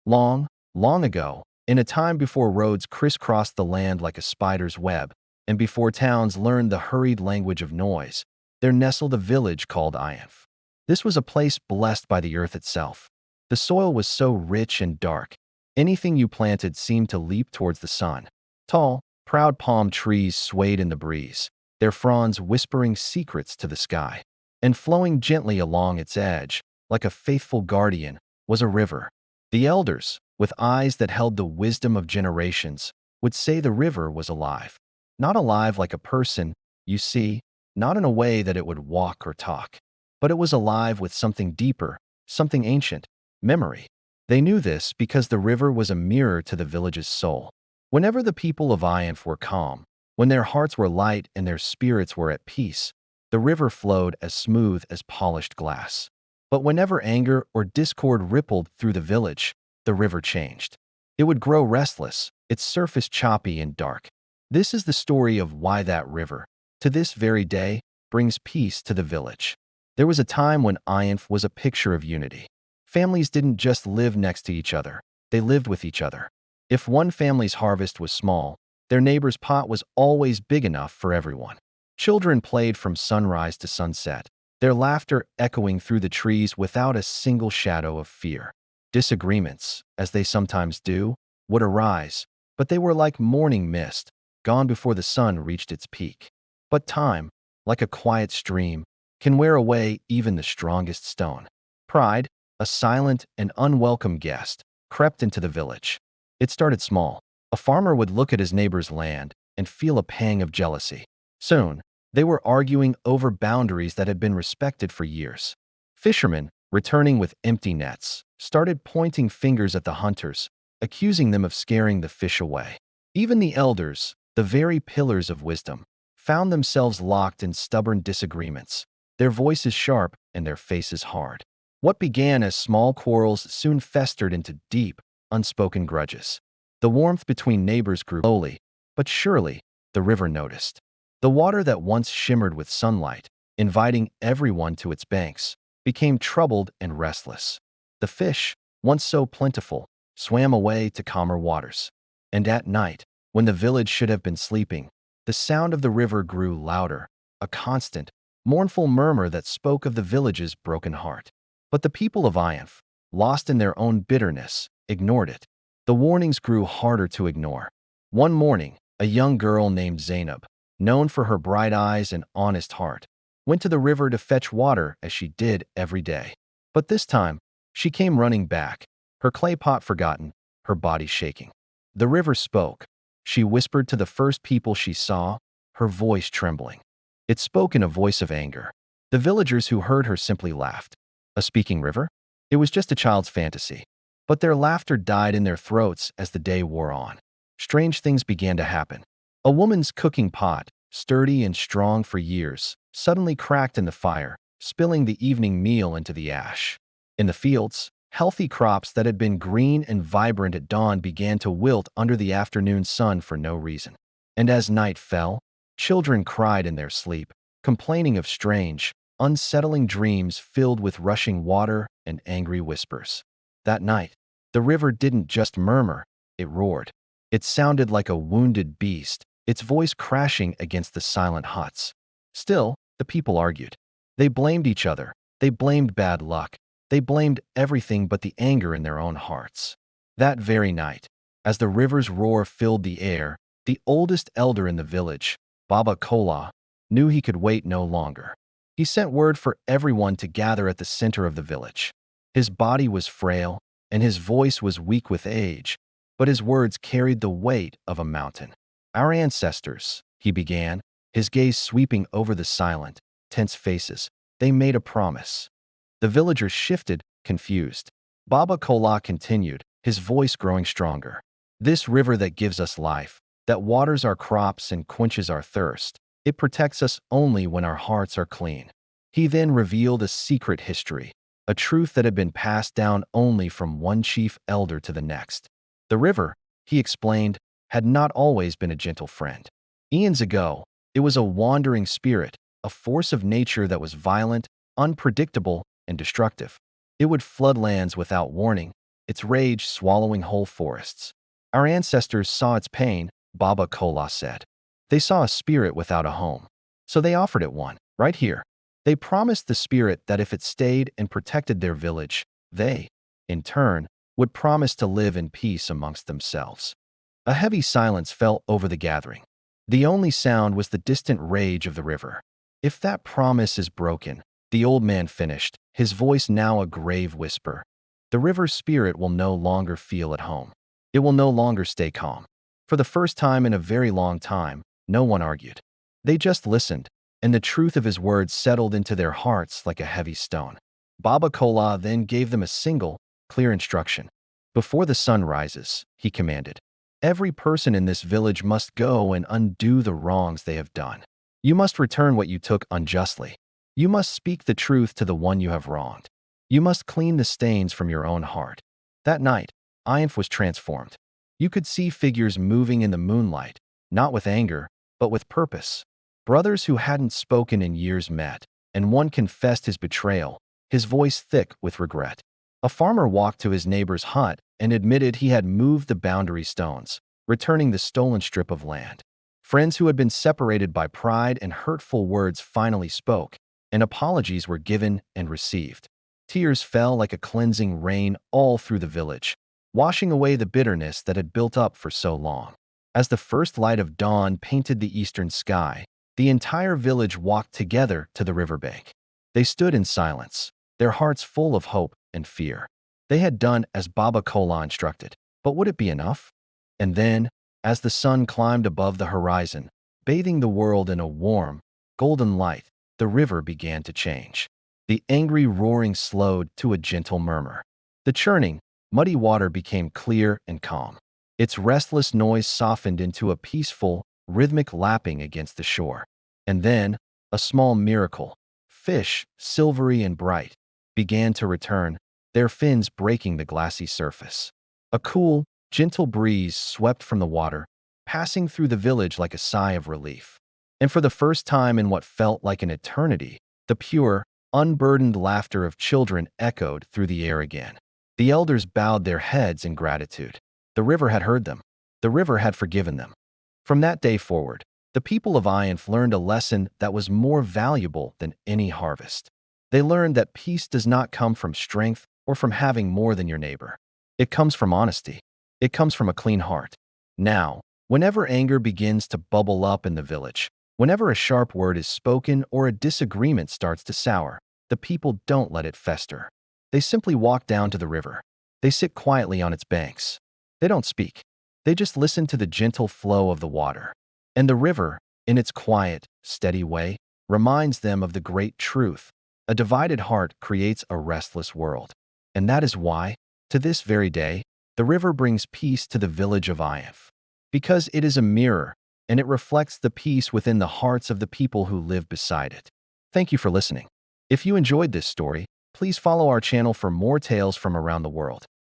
Long, long ago, in a time before roads crisscrossed the land like a spider's web, and before towns learned the hurried language of noise, there nestled a village called Ianf. This was a place blessed by the earth itself. The soil was so rich and dark, anything you planted seemed to leap towards the sun. Tall, proud palm trees swayed in the breeze, their fronds whispering secrets to the sky. And flowing gently along its edge, like a faithful guardian, was a river. The elders, with eyes that held the wisdom of generations, would say the river was alive. Not alive like a person, you see, not in a way that it would walk or talk, but it was alive with something deeper, something ancient, memory. They knew this because the river was a mirror to the village's soul. Whenever the people of Ianf were calm, when their hearts were light and their spirits were at peace, the river flowed as smooth as polished glass. But whenever anger or discord rippled through the village, the river changed. It would grow restless, its surface choppy and dark. This is the story of why that river, to this very day, brings peace to the village. There was a time when Ianf was a picture of unity. Families didn't just live next to each other, they lived with each other. If one family's harvest was small, their neighbor's pot was always big enough for everyone. Children played from sunrise to sunset, their laughter echoing through the trees without a single shadow of fear. Disagreements, as they sometimes do, would arise, but they were like morning mist, gone before the sun reached its peak. But time, like a quiet stream, can wear away even the strongest stone. Pride, a silent and unwelcome guest, crept into the village. It started small. A farmer would look at his neighbor's land and feel a pang of jealousy. Soon, they were arguing over boundaries that had been respected for years. Fishermen, returning with empty nets, started pointing fingers at the hunters, accusing them of scaring the fish away. Even the elders, the very pillars of wisdom, found themselves locked in stubborn disagreements, their voices sharp and their faces hard. What began as small quarrels soon festered into deep, unspoken grudges. The warmth between neighbors grew slowly, but surely, the river noticed. The water that once shimmered with sunlight, inviting everyone to its banks, became troubled and restless. The fish, once so plentiful, swam away to calmer waters. And at night, when the village should have been sleeping, the sound of the river grew louder, a constant, mournful murmur that spoke of the village's broken heart. But the people of Ianf, lost in their own bitterness, ignored it. The warnings grew harder to ignore. One morning, a young girl named Zainab, known for her bright eyes and honest heart, went to the river to fetch water as she did every day. But this time, she came running back, her clay pot forgotten, her body shaking. The river spoke. She whispered to the first people she saw, her voice trembling. It spoke in a voice of anger. The villagers who heard her simply laughed. A speaking river? It was just a child's fantasy. But their laughter died in their throats as the day wore on. Strange things began to happen. A woman's cooking pot, sturdy and strong for years, suddenly cracked in the fire, spilling the evening meal into the ash. In the fields, healthy crops that had been green and vibrant at dawn began to wilt under the afternoon sun for no reason. And as night fell, children cried in their sleep, complaining of strange, unsettling dreams filled with rushing water and angry whispers. That night, the river didn't just murmur, it roared. It sounded like a wounded beast, its voice crashing against the silent huts. Still, the people argued. They blamed each other, they blamed bad luck, they blamed everything but the anger in their own hearts. That very night, as the river's roar filled the air, the oldest elder in the village, Baba Kola, knew he could wait no longer. He sent word for everyone to gather at the center of the village. His body was frail, and his voice was weak with age, but his words carried the weight of a mountain. Our ancestors, he began, his gaze sweeping over the silent, tense faces. They made a promise. The villagers shifted, confused. Baba Kola continued, his voice growing stronger. This river that gives us life, that waters our crops and quenches our thirst, it protects us only when our hearts are clean. He then revealed a secret history, a truth that had been passed down only from one chief elder to the next. The river, he explained, had not always been a gentle friend. Eons ago, it was a wandering spirit, a force of nature that was violent, unpredictable, and destructive. It would flood lands without warning, its rage swallowing whole forests. Our ancestors saw its pain, Baba Kola said. They saw a spirit without a home. So they offered it one, right here. They promised the spirit that if it stayed and protected their village, they, in turn, would promise to live in peace amongst themselves. A heavy silence fell over the gathering. The only sound was the distant rage of the river. If that promise is broken, the old man finished, his voice now a grave whisper, the river's spirit will no longer feel at home. It will no longer stay calm. For the first time in a very long time, no one argued. They just listened, and the truth of his words settled into their hearts like a heavy stone. Baba Kola then gave them a single, clear instruction. Before the sun rises, he commanded, every person in this village must go and undo the wrongs they have done. You must return what you took unjustly. You must speak the truth to the one you have wronged. You must clean the stains from your own heart. That night, Ayanf was transformed. You could see figures moving in the moonlight, not with anger, but with purpose. Brothers who hadn't spoken in years met, and one confessed his betrayal, his voice thick with regret. A farmer walked to his neighbor's hut and admitted he had moved the boundary stones, returning the stolen strip of land. Friends who had been separated by pride and hurtful words finally spoke, and apologies were given and received. Tears fell like a cleansing rain all through the village, washing away the bitterness that had built up for so long. As the first light of dawn painted the eastern sky, the entire village walked together to the riverbank. They stood in silence, their hearts full of hope and fear. They had done as Baba Kola instructed, but would it be enough? And then, as the sun climbed above the horizon, bathing the world in a warm, golden light, the river began to change. The angry roaring slowed to a gentle murmur. The churning, muddy water became clear and calm. Its restless noise softened into a peaceful, rhythmic lapping against the shore. And then, a small miracle, fish, silvery and bright, began to return, their fins breaking the glassy surface. A cool, gentle breeze swept from the water, passing through the village like a sigh of relief. And for the first time in what felt like an eternity, the pure, unburdened laughter of children echoed through the air again. The elders bowed their heads in gratitude. The river had heard them. The river had forgiven them. From that day forward, the people of Ayanf learned a lesson that was more valuable than any harvest. They learned that peace does not come from strength or from having more than your neighbor. It comes from honesty. It comes from a clean heart. Now, whenever anger begins to bubble up in the village, whenever a sharp word is spoken or a disagreement starts to sour, the people don't let it fester. They simply walk down to the river. They sit quietly on its banks. They don't speak. They just listen to the gentle flow of the water. And the river, in its quiet, steady way, reminds them of the great truth. A divided heart creates a restless world. And that is why, to this very day, the river brings peace to the village of Ayanf. Because it is a mirror, and it reflects the peace within the hearts of the people who live beside it. Thank you for listening. If you enjoyed this story, please follow our channel for more tales from around the world.